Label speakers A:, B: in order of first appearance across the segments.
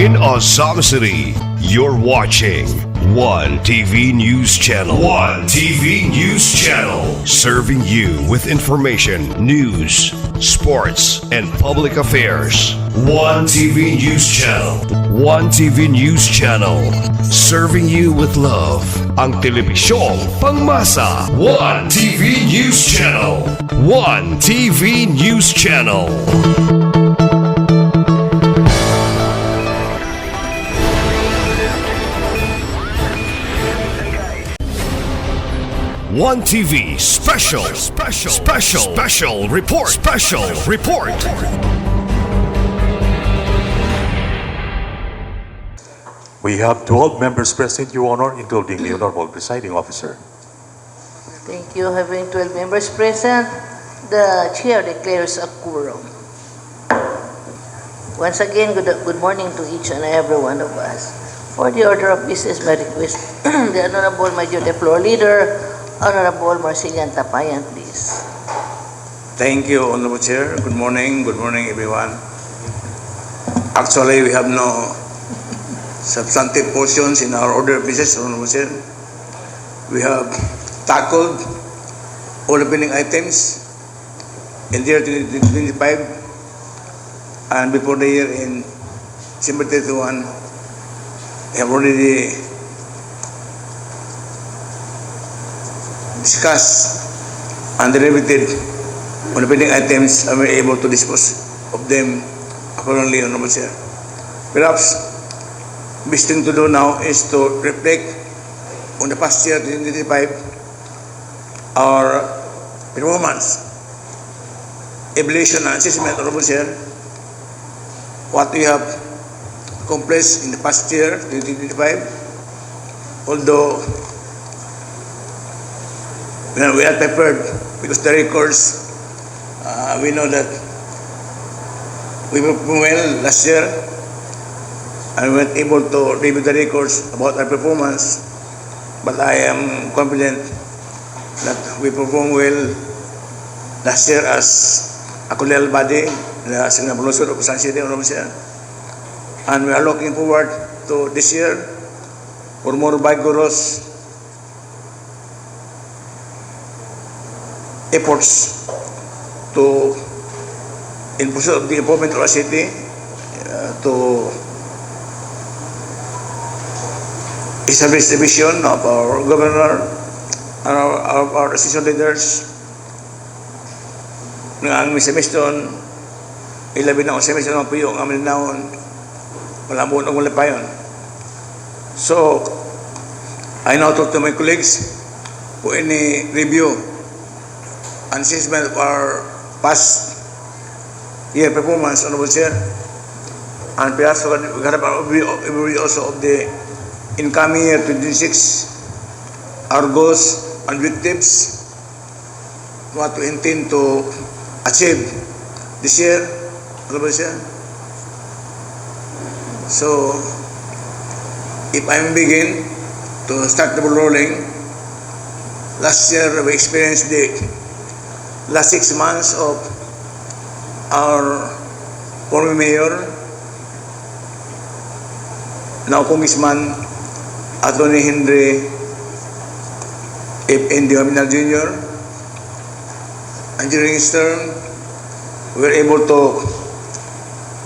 A: in Azam City. You're watching One TV News Channel. One TV News Channel. Serving you with information, news, sports, and public affairs. One TV News Channel. One TV News Channel. Serving you with love. Ang telebisyong pangmasa. One TV News Channel. One TV News Channel. One TV special report.
B: We have 12 members present, Your Honor, including the Honorable Presiding Officer.
C: Thank you. Having 12 members present, the Chair declares a quorum. Once again, good morning to each and every one of us. For the order of business, may request the Honorable Majority Floor Leader, Honorable Marcelian Tapayan, please.
D: Thank you, Honorable Chair. Good morning, everyone. Actually, we have no substantive portions in our order of business, Honorable Chair. We have tackled all the pending items in the year 2025 and before the year in December 31. We have already discussed and deliberated on the pending items and we're able to dispose of them accordingly, Honorable Chair. Perhaps the best thing to do now is to reflect on the past year, 2025, our performance, evaluation and assessment, Honorable Chair, what we have accomplished in the past year, 2025, although we are prepared because the records, we know that we performed well last year and we were able to review the records about our performance, but I am confident that we performed well last year as a collegial body, the Signal Evolution of San City, and we are looking forward to this year for more vigorous efforts to in pursuit of the improvement of our city, to establish the vision of our governor and our decision leaders. Ang semeston, ilabi na ang semeston ng puyo, ang amin naon, malambon ang wala pa yun. So, I now talk to my colleagues who any review and assessment of our past year performance, Honorable Chair, and perhaps we have a review also of the incoming year 2026, our goals and objectives, what we intend to achieve this year, Honorable Chair. So, if I may begin to start the ball rolling, last year we experienced the last 6 months of our former mayor, now Congressman Atty. Henry F. N. Diaminal Jr. And during his term, we were able to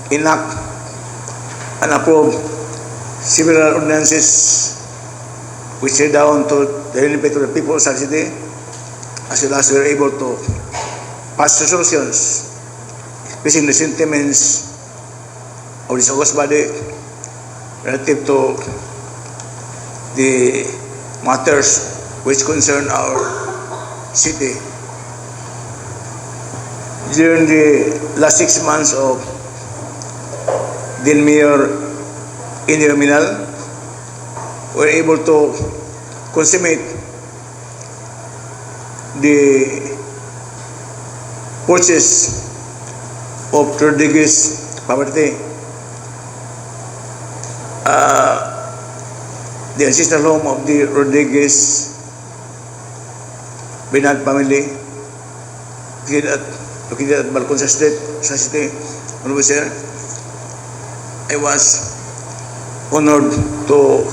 D: enact and approve several ordinances which lay down to the benefit of the people of San City, as well as we were able to pass resolutions expressing the sentiments of this august body relative to the matters which concern our city. During the last 6 months of then Mayor Indio Minal, we were able to consummate the purchase of Rodriguez property, the ancestral home of the Rodriguez Bernard family, located at Balcon Street, San City, Honorable Sir. I was honored to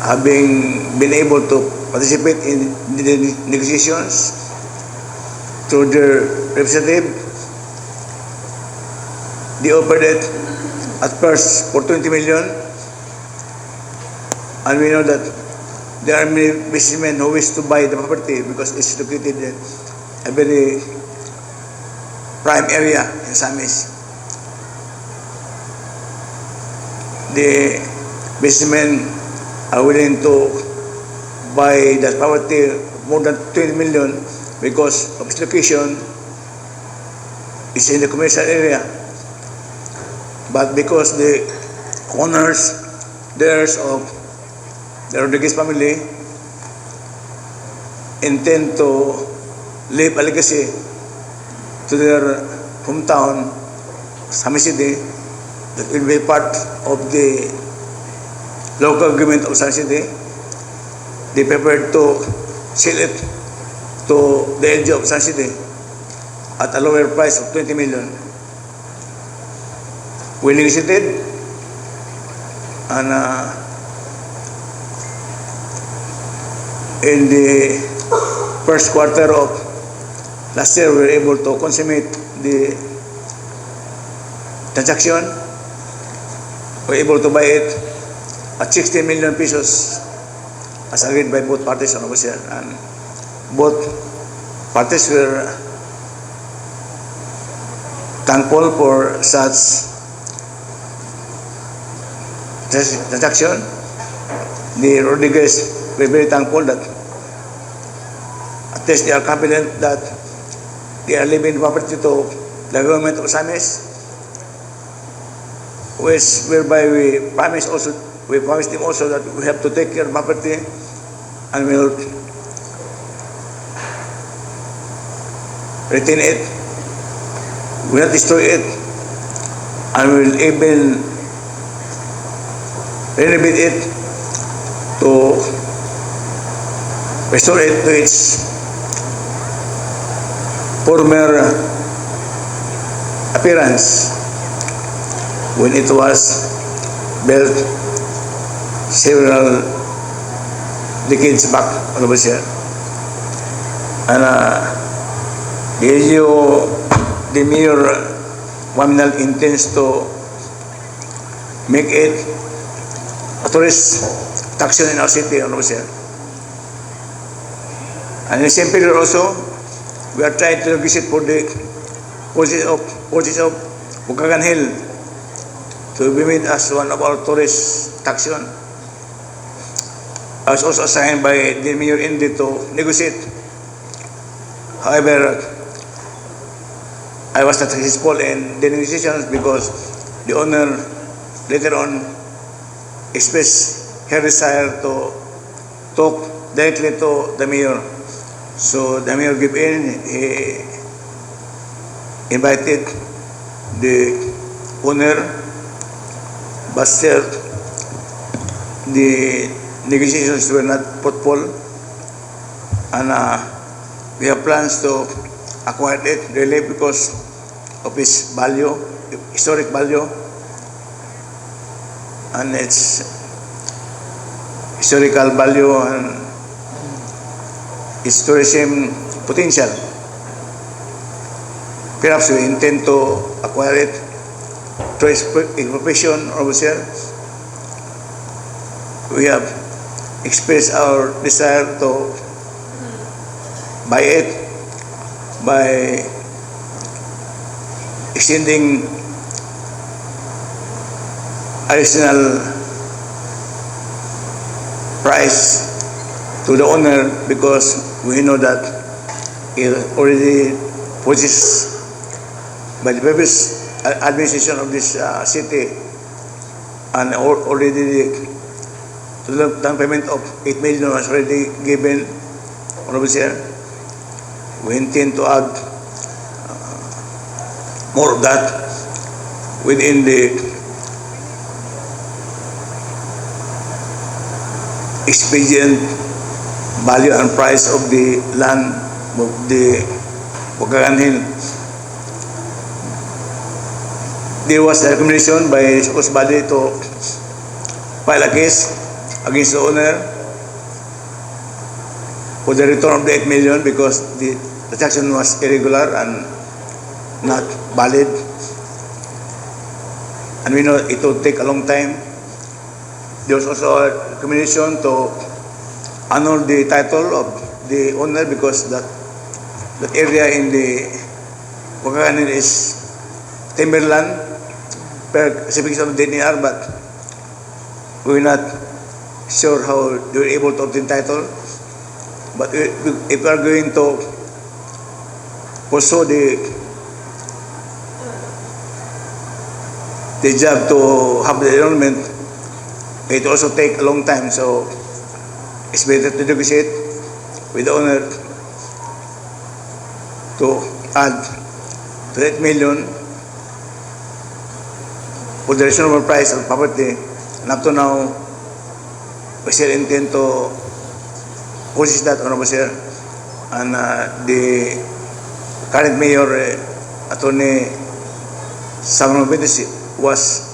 D: having been able to participate in the negotiations through their representative. They offered it at first for 20 million, and we know that there are many businessmen who wish to buy the property because it's located in a very prime area in Samis. The businessmen are willing to buy that property more than 20 million because of its location. It's in the commercial area. But because the owners, heirs of the Rodriguez family intend to leave a legacy to their hometown, Sami City, that will be part of the local government of Sami City. They prepared to sell it to the LG of Sami City at a lower price of 20 million. We negotiated, and in the first quarter of last year, we were able to consummate the transaction. We were able to buy it at 60 million pesos as agreed by both parties on official, and both parties were thankful for such transaction. The Rodriguez were very thankful that at least they are confident that they are leaving the property to the government of Samis, whereby we promised them also that we have to take care of property and will retain it, we will not destroy it, and we will even renovate it to restore it to its former appearance when it was built several decades back over here. And the mayor Waminal intends to make it a tourist attraction in our city over here. And in the same period also, we are trying to visit for the purchase of Bukagan Hill to be made as one of our tourist attraction. I was also assigned by the Mayor Indy to negotiate. However, I was not successful in the negotiations because the owner later on expressed her desire to talk directly to the mayor. So the mayor gave in. He invited the owner, but still the negotiations were not fruitful, and we have plans to acquire it really because of its value, historic value, and its historical value and its tourism potential. Perhaps we intend to acquire it through expropriation or sale. We have expressed our desire to buy it by extending additional price to the owner because we know that it already purchased by the previous administration of this city, and already the down payment of 8 million was already given over here. We intend to add more of that within the expedient value and price of the land of the Bukagan Hill. there was a recommendation by the Supreme body to file a case against the owner for the return of the 8 million because the transaction was irregular and not valid. And we know it will take a long time. There was also a recommendation to annul the title of the owner because that area in the Pagkakanin is timberland per specification of DNR, but we're not sure how they were able to obtain title. But if we are going to pursue the job to have the enrollment, it also take a long time. So it's better to negotiate with the owner to add to 8 million for the reasonable price of property. And up to now, we still intend to push that, Honorable Sir. And the current mayor, Attorney Samuel Benitez,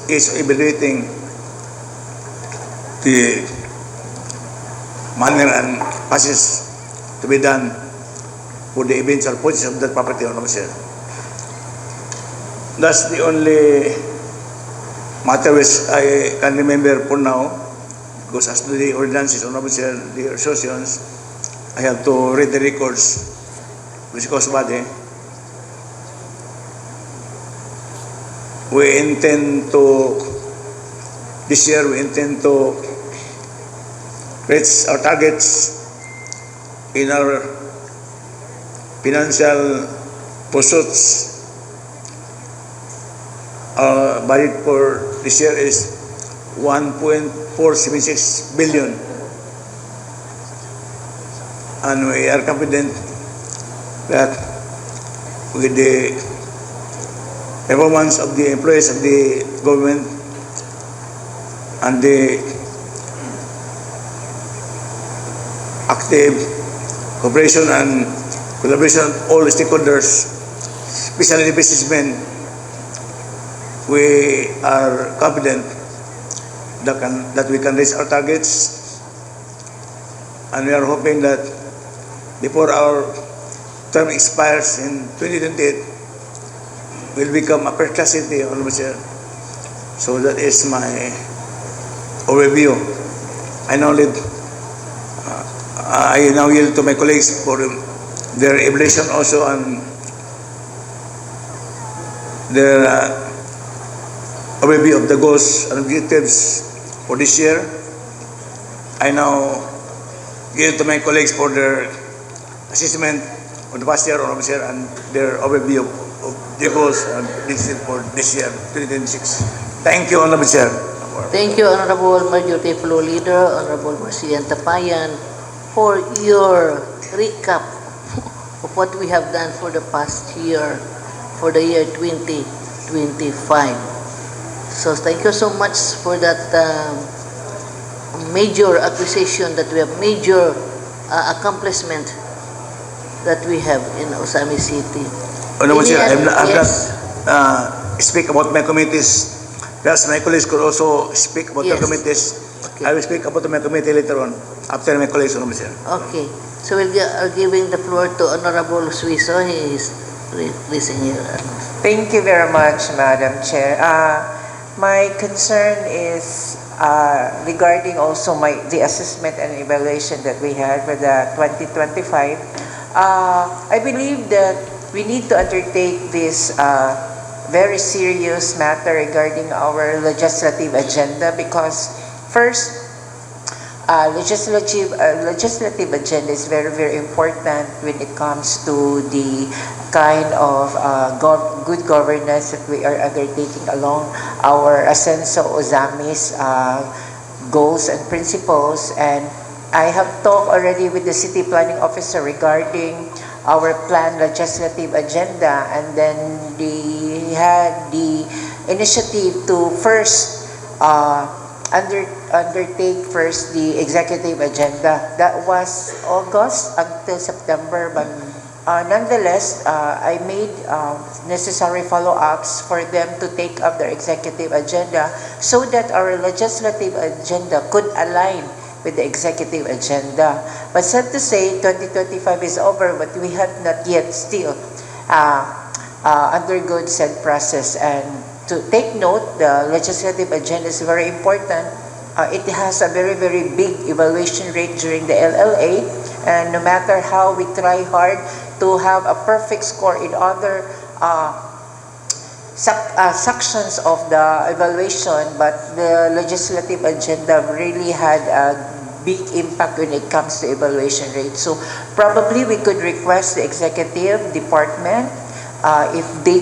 D: is evaluating the manner and process to be done for the eventual purchase of that property, Honorable Sir. That's the only matter which I can remember for now, because as to the ordinances, Honorable Sir, the resolutions, I have to read the records which goes body. We intend to, this year, we intend to reach our targets in our financial pursuits. Our budget for this year is 1.476 billion. And we are confident that with the performance of the employees of the government and the active cooperation and collaboration of all stakeholders, especially the businessmen, we are confident that we can reach our targets, and we are hoping that before our term expires in 2028, we'll become a first-class city, Honorable Sir. So that is my overview. I now yield to my colleagues for their evaluation also on their overview of the goals and objectives for this year. I now yield to my colleagues for their assessment of the past year, Honorable Sir, and their overview of the goals and objectives for this year, 2026. Thank you, Honorable Sir.
C: Thank you, Honorable Majority Floor Leader, Honorable Marcelian Tapayan, for your recap of what we have done for the past year, for the year 2025. So thank you so much for that major acquisition that we have, major accomplishment that we have in Osami City.
D: Honorable Sir, I'm not
C: Yes.
D: speak about my committees. Perhaps my colleagues could also speak about their
C: Yes.
D: committees.
C: Okay.
D: I will speak about my committee later on, after my colleagues, Honorable Sir.
C: Okay. So we're giving the floor to Honorable Suizo. He is listening here.
E: Thank you very much, Madam Chair. My concern is regarding also the assessment and evaluation that we had for the 2025. I believe that we need to undertake this very serious matter regarding our legislative agenda because first, legislative agenda is very, very important when it comes to the kind of good governance that we are undertaking along our Ascenso Ozami's goals and principles. And I have talked already with the city planning officer regarding our planned legislative agenda, and then they had the initiative to first undertake first the executive agenda. That was August until September, but Nonetheless, I made necessary follow-ups for them to take up their executive agenda so that our legislative agenda could align with the executive agenda. But sad to say, 2025 is over, but we have not yet still undergone said process. And to take note, the legislative agenda is very important. It has a very, very big evaluation rate during the LLA, and no matter how we try hard to have a perfect score in other sections of the evaluation, but the legislative agenda really had a big impact when it comes to evaluation rate. So probably we could request the executive department if they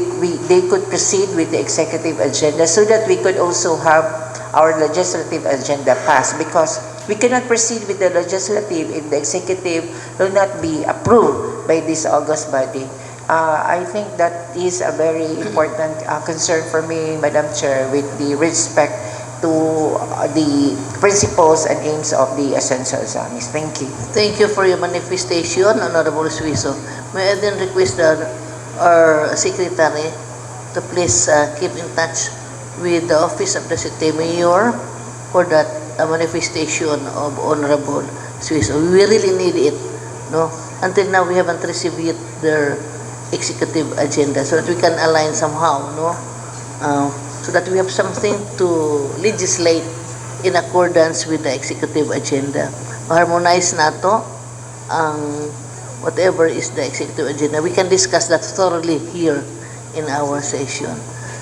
E: could proceed with the executive agenda so that we could also have our legislative agenda passed, because we cannot proceed with the legislative if the executive will not be approved by this August body. I think that is a very important concern for me, Madam Chair, with the respect to the principles and aims of the Ascenso Azamis. Thank you.
C: Thank you for your manifestation, Honorable Suizo. May I then request our secretary to please keep in touch with the office of the city mayor for that manifestation of Honorable Suizo. We really need it. No, until now we haven't received yet their executive agenda, so that we can align somehow. No, so that we have something to legislate in accordance with the executive agenda. Harmonize na to ang whatever is the executive agenda. We can discuss that thoroughly here in our session.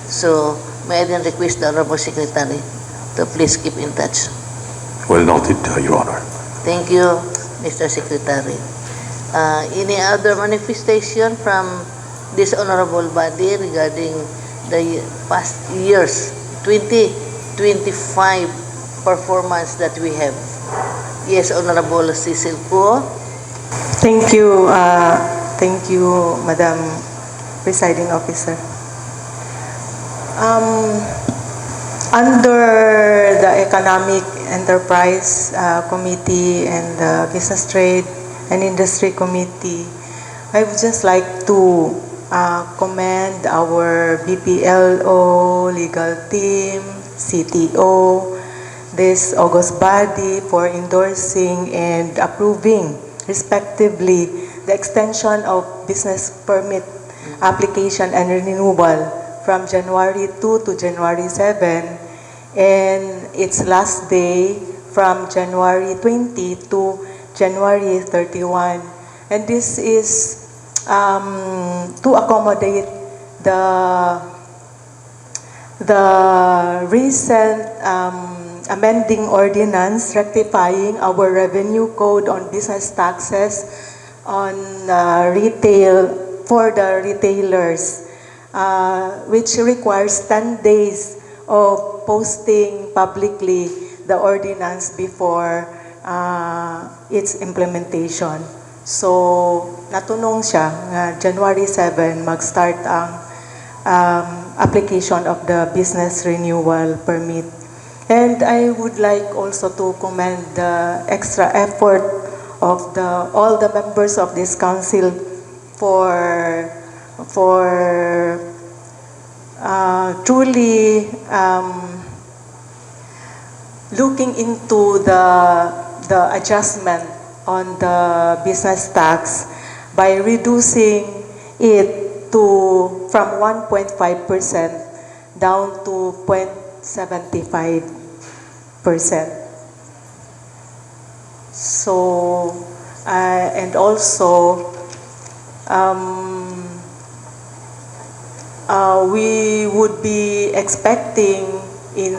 C: So, may I then request the Honorable Secretary to please keep in touch.
B: Well noted, Your Honor.
C: Thank you, Mr. Secretary. Any other manifestation from this honorable body regarding the past years, 2025 performance that we have? Yes, Honorable Cecil Po.
F: Thank you, Madam Presiding Officer. Under the Economic Enterprise Committee and the Business Trade and Industry Committee, I would just like to commend our BPLO legal team, CTO, this August body for endorsing and approving, respectively, the extension of business permit application and renewal from January 2 to January 7, and its last day from January 20 to January 31. And this is to accommodate the recent amending ordinance rectifying our revenue code on business taxes on retail for the retailers, which requires 10 days of posting publicly the ordinance before its implementation. So, natunong siya nga January 7 mag-start ang application of the business renewal permit. And I would like also to commend the extra effort of all the members of this council for truly looking into the adjustment on the business tax by reducing it from 1.5% down to 0.75%. So, and also, we would be expecting in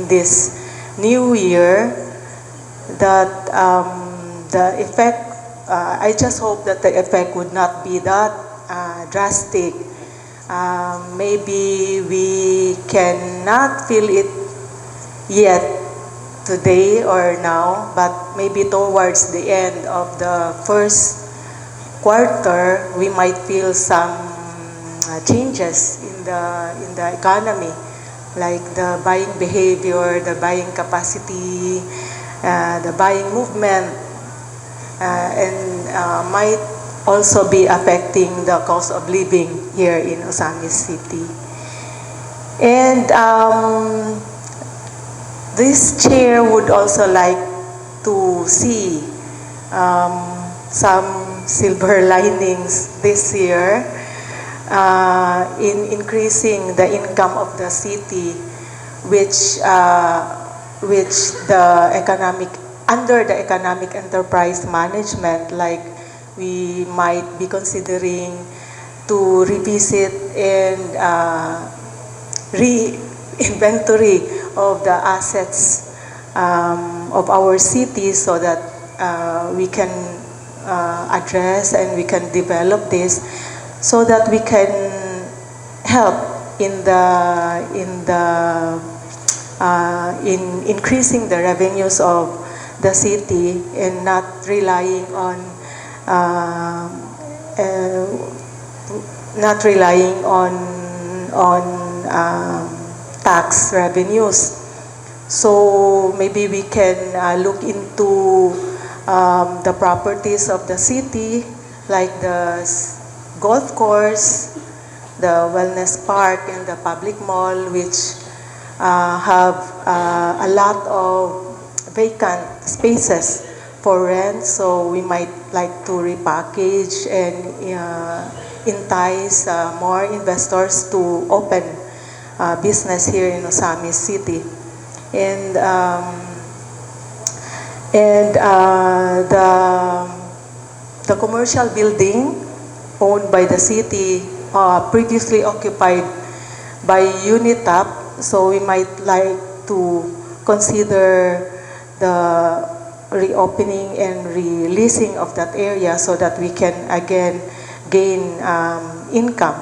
F: this new year that the effect, I just hope that the effect would not be that drastic. Maybe we cannot feel it yet today or now, but maybe towards the end of the first quarter, we might feel some changes in the economy, like the buying behavior, the buying capacity, the buying movement. and might also be affecting the cost of living here in Osamis City. And this chair would also like to see some silver linings this year in increasing the income of the city, which the economic under the economic enterprise management, like we might be considering to revisit and re-inventory of the assets of our city, so that we can address and we can develop this, so that we can help in increasing the revenues of the city, and not relying on tax revenues. So maybe we can look into the properties of the city, like the golf course, the wellness park, and the public mall, which have a lot of vacant spaces for rent. So we might like to repackage and entice more investors to open business here in Osamis City. And the commercial building owned by the city, previously occupied by Unitap, so we might like to consider the reopening and releasing of that area, so that we can again gain income.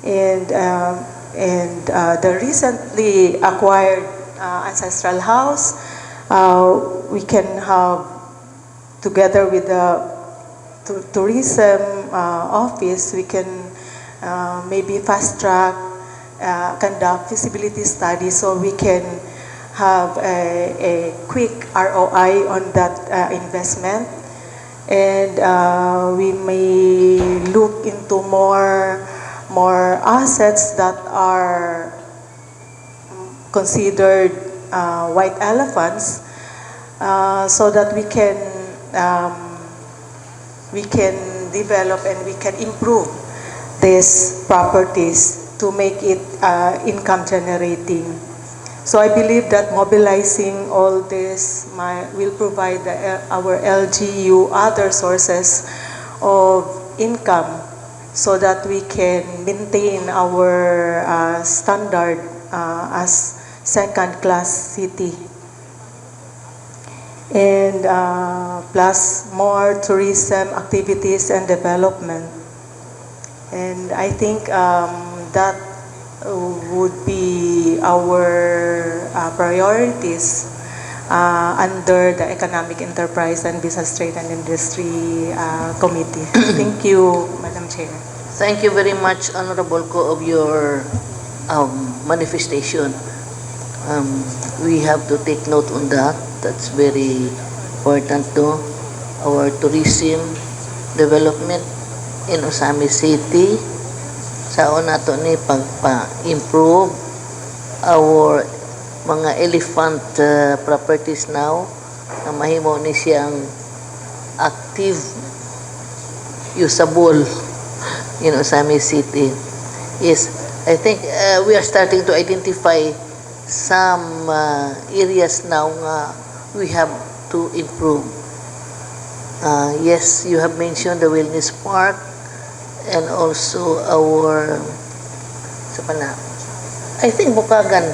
F: And the recently acquired ancestral house, we can have, together with the tourism office, we can maybe fast track, conduct feasibility study, so we can have a quick ROI on that investment. And we may look into more assets that are considered white elephants, so that we can develop and we can improve these properties to make it income generating. So I believe that mobilizing all this will provide our LGU other sources of income, so that we can maintain our standard as second-class city. And plus more tourism activities and development. And I think that would be our priorities under the Economic Enterprise and Business Trade and Industry Committee. Thank you, Madam Chair.
C: Thank you very much, Honorable Ko, of your manifestation. We have to take note on that. That's very important to our tourism development in Osamis City. Sao nato ni pagpa-improve our mga elephant properties now, na mahimo ni siyang active, usable in Osamis City. Yes, I think we are starting to identify some areas now we have to improve. Yes, you have mentioned the wellness park, and also our I think Bukagan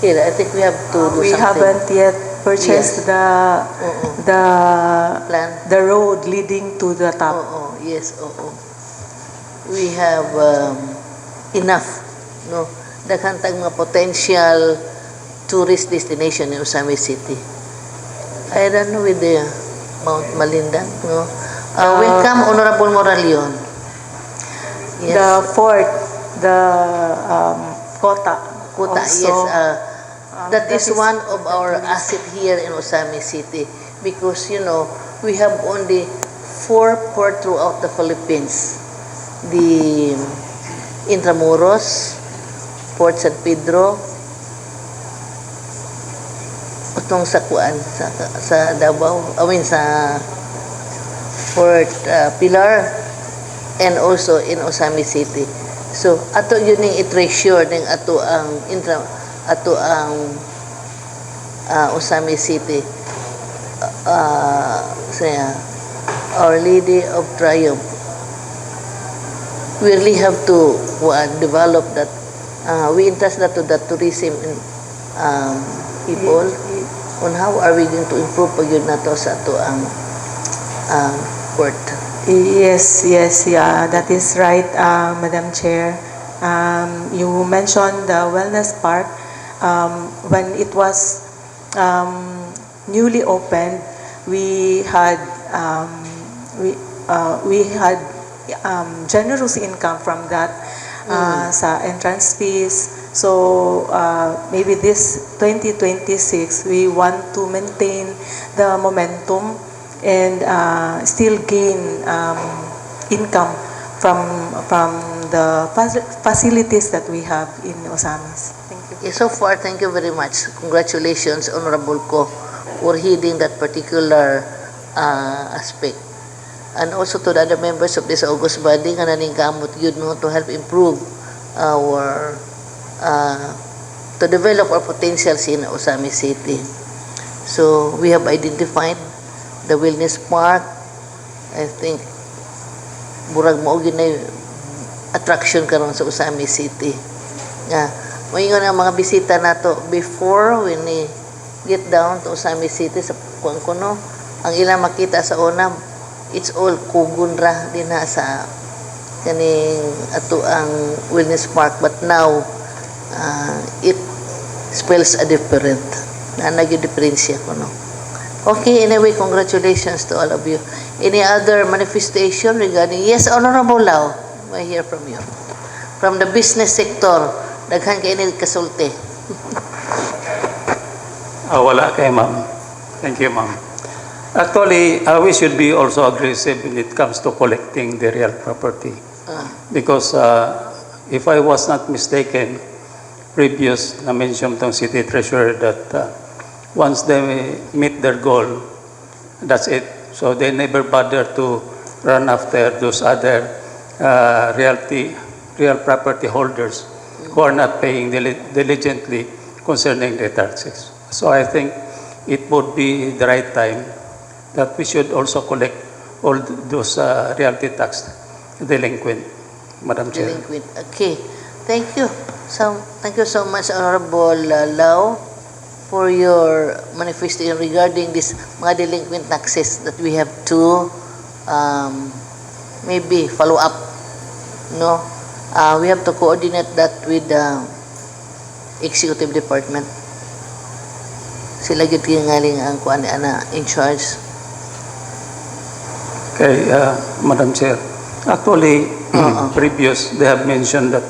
C: here. I think we have to do
F: We
C: something.
F: haven't yet purchased
C: Yes. Plan.
F: the road leading to the top.
C: Yes, we have enough, no? Daghan tag mga potential tourist destination in Osamis City. I don't know with the Mount Malindan, no? Welcome, Honorable Moralion. Yes.
F: The fort, the Kota.
C: Kuta,
F: also,
C: yes. That
F: that
C: is
F: is
C: one of our asset here in Osamis City, because, we have only 4 port throughout the Philippines. The Intramuros, Port San Pedro, itong sa Kuan, sa Davao, sa Port Pilar, and also in Osami City. So ato yun yung i-treasure ng ato ang Osami City. Our Lady of Triumph. We really have to develop that. We entrust that to the tourism people on how are we going to improve pag yun na to sa ato ang port.
F: Yes, yeah, that is right, Madam Chair. You mentioned the wellness park. When it was newly opened, we had generous income from that sa entrance fees. So maybe this 2026, we want to maintain the momentum and still gain income from the facilities that we have in Osamis. Thank you.
C: So far, thank you very much. Congratulations, Honorable Ko, for heeding that particular aspect. And also to the other members of this August body nga naningkamot yun no, to help improve our to develop our potentials in Osami City. So we have identified the wellness park. I think burag mo gyud na attraction karon sa Osami City. Moingon ang mga bisita nato before when we get down to Osami City sa kuno, ang ilang makita sa una, it's all kugon ra din na sa kaning ato ang wellness park, but now it spells a different na nag-diferensya ko no. Okay, anyway, congratulations to all of you. Any other manifestation regarding? Yes, Honorable Lau, I hear from you. From the business sector, daghan kayo ni kasulti.
G: Wala kay ma'am. Thank you, ma'am. Actually, we should be also aggressive when it comes to collecting the real property. Because if I was not mistaken, previous na-mention tong city treasurer that once they meet their goal, that's it. So they never bother to run after those other real property holders who are not paying diligently concerning their taxes. So I think it would be the right time that we should also collect all those realty tax delinquent, Madam Chair.
C: Delinquent. Okay. Thank you. So, thank you so much, Honorable Lau, for your manifestation regarding this mga delinquent taxes that we have to maybe follow up. No, we have to coordinate that with the executive department. Sila gyud tingaling ang kuan ana in charge.
G: Okay, Madam Chair. Actually, previous they have mentioned that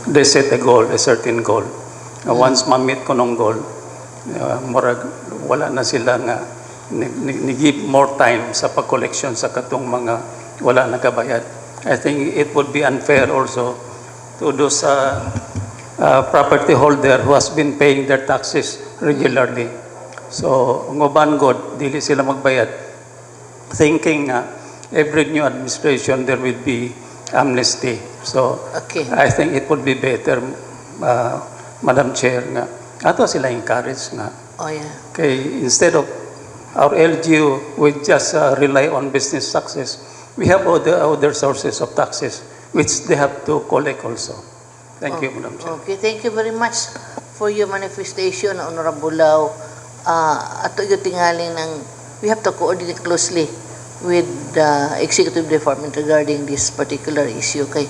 G: they set a goal, a certain goal. Once ma-meet ko ng goal, wala na sila nga ni-give more time sa pag-collection sa katong mga wala nakabayad. I think it would be unfair also to those property holder who has been paying their taxes regularly. So, nguban god, dili sila magbayad. Thinking every new administration there will be amnesty. So,
C: Okay.
G: I think it would be better, Madam Chair, nga ato sila encourage nga.
C: Oh yeah.
G: Okay, instead of our LGU, we just rely on business success. We have other sources of taxes which they have to collect also. Thank you, Madam Chair.
C: Okay, thank you very much for your manifestation, Honorable Lau. Ato yung tingaling ng, we have to coordinate closely with the executive department regarding this particular issue. Kay,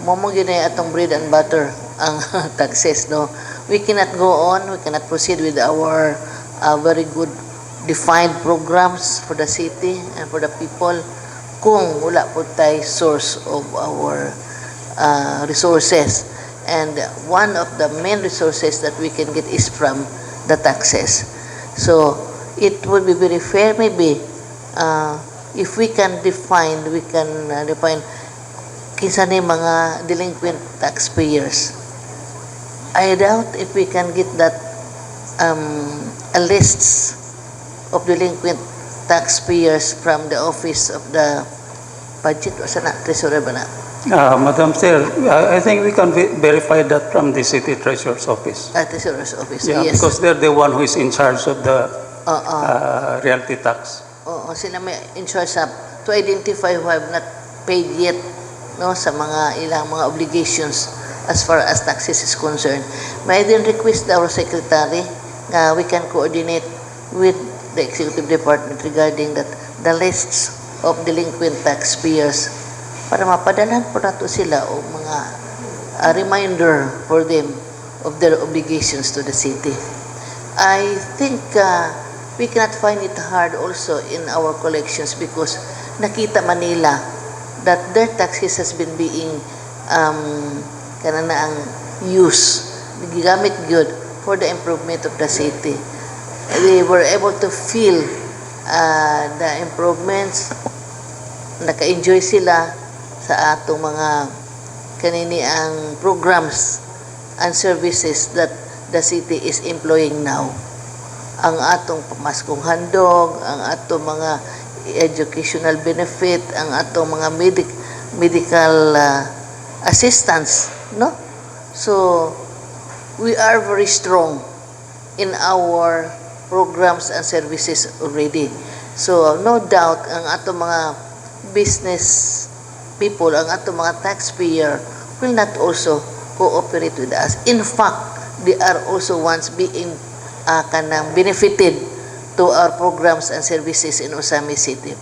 C: momong yun ay atong bread and butter ang taxes, no? We cannot go on, we cannot proceed with our very good defined programs for the city and for the people kung wala po tayo source of our resources. And one of the main resources that we can get is from the taxes. So it would be very fair maybe if we can define kinsa ni mga delinquent taxpayers. I doubt if we can get that a list of delinquent taxpayers from the office of the budget o sana treasurer ba na?
G: Madam Chair, I think we can verify that from the city treasurer's office.
C: Treasurer's office.
G: Yeah,
C: Yes.
G: because they're the one who is in charge of the
C: Oo.
G: realty tax.
C: Oo, sila may in charge to identify who have not paid yet, no, sa mga ilang mga obligations as far as taxes is concerned. May I then request our secretary na we can coordinate with the executive department regarding that the lists of delinquent taxpayers para mapadalhan po nato sila o mga reminder for them of their obligations to the city. I think we cannot find it hard also in our collections because nakita Manila that their taxes has been being kananaang use, gigamit good for the improvement of the city. They were able to feel the improvements, naka-enjoy sila sa atong mga kanini ang programs and services that the city is employing now. Ang atong pamaskong handog, ang atong mga educational benefit, ang atong mga medical assistance, no? So we are very strong in our programs and services already. So no doubt ang atong mga business people, ang atong mga taxpayer will not also cooperate with us. In fact, they are also ones being kanang benefited to our programs and services in Osami City.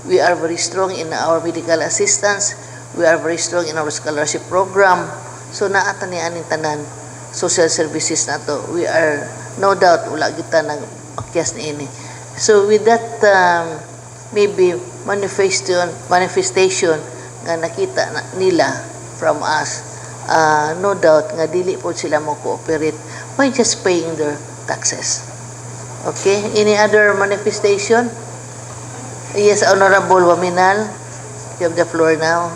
C: We are very strong in our medical assistance. We are very strong in our scholarship program. So naata ni aning tanan social services nato. We are no doubt wala kita nang pakyas ni ini. So with that maybe manifestation nga nakita nila from us, no doubt nga dili po sila mo cooperate by just paying their taxes. Okay, any other manifestation? Yes, Honorable Waminal, you have the floor now.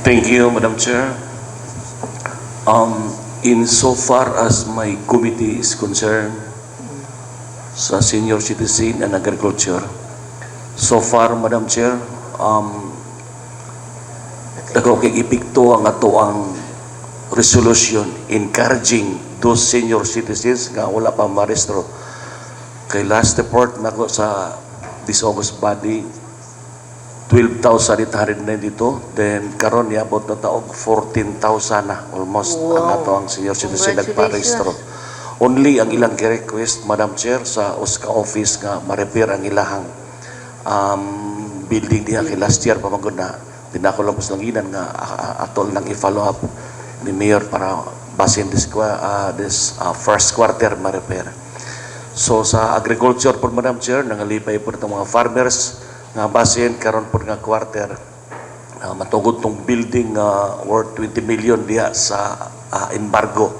H: Thank you, Madam Chair. In so far as my committee is concerned, sa senior citizen and agriculture, so far, Madam Chair, dako kay ipikto ang ato ang resolution encouraging those senior citizens nga wala pa marestro. Kay last report nako sa this August body 12,892, then karon niabot na taog 14,000 na almost.
C: Wow.
H: Ang ato ang senior citizen
C: Congratulations.
H: nagparehistro. Only ang ilang request, Madam Chair, sa OSCA office nga ma-repair ang ilahang building diha kay last year pa magud na dinakolapos lang inan nga atol nang i-follow up ni Mayor para basin this first quarter ma-repair. So sa agriculture po, Madam Chair, nangalipay po itong mga farmers nga basin karon po nga quarter matugod tong building worth 20 million diha sa embargo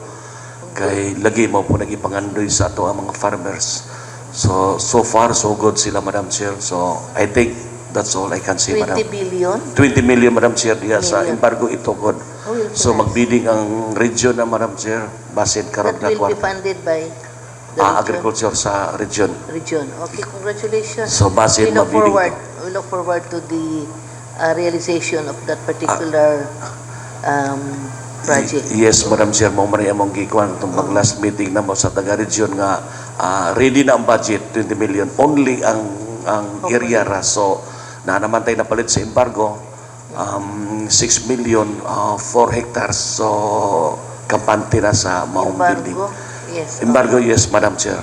H: kay lagi mo po nagipangandoy sa ato ang mga farmers. So far so good sila, Madam Chair. So I think that's all I can say,
C: 20
H: Madam.
C: billion?
H: 20 million, Madam Chair, diha sa
C: Million.
H: embargo itugod. So magbidding ang region na, Madam Chair, basin karon
C: That
H: nga
C: will be
H: quarter.
C: funded by the
H: Agriculture sa region.
C: region. Okay, congratulations.
H: So, basin
C: we look
H: mabiling
C: forward. We look forward to the realization of that particular project.
H: Yes, Madam Chair, mo man among gikuan itong last meeting na mo sa taga-region nga ready na ang budget, 20 million. Only ang area ra. So, na naman tayo napalit sa embargo, 6 million, 4 hectares. So, kampante na sa maong building.
C: Embargo? Yes.
H: Embargo, yes, Madam Chair.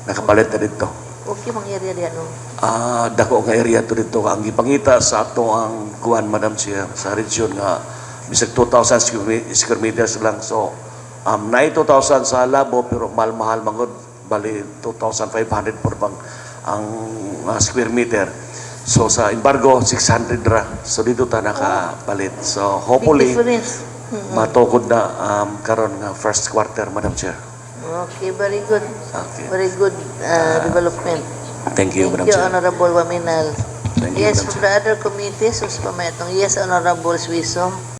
H: Nakapalit na dito.
C: Okay, mangyari yan, no?
H: Dako nga area to dito. Ang ipangita sa ato ang kuan, Madam Chair, sa region nga bisag 2,000 square meters lang. So, na 2,000 sa labo, pero mahal-mahal mangod. Bali, 2,500 por bang ang square meter. So, sa embargo, 600 ra. So, dito ta nakapalit. So, hopefully,
C: Big difference.
H: matukod na karon nga first quarter, Madam Chair.
C: Okay, very good.
H: Okay.
C: Very good development.
H: Thank you, Madam
C: Thank you,
H: Chair.
C: Honorable Waminal.
H: Thank you,
C: Yes,
H: Madam
C: from the other committees, yes, Honorable Suiso.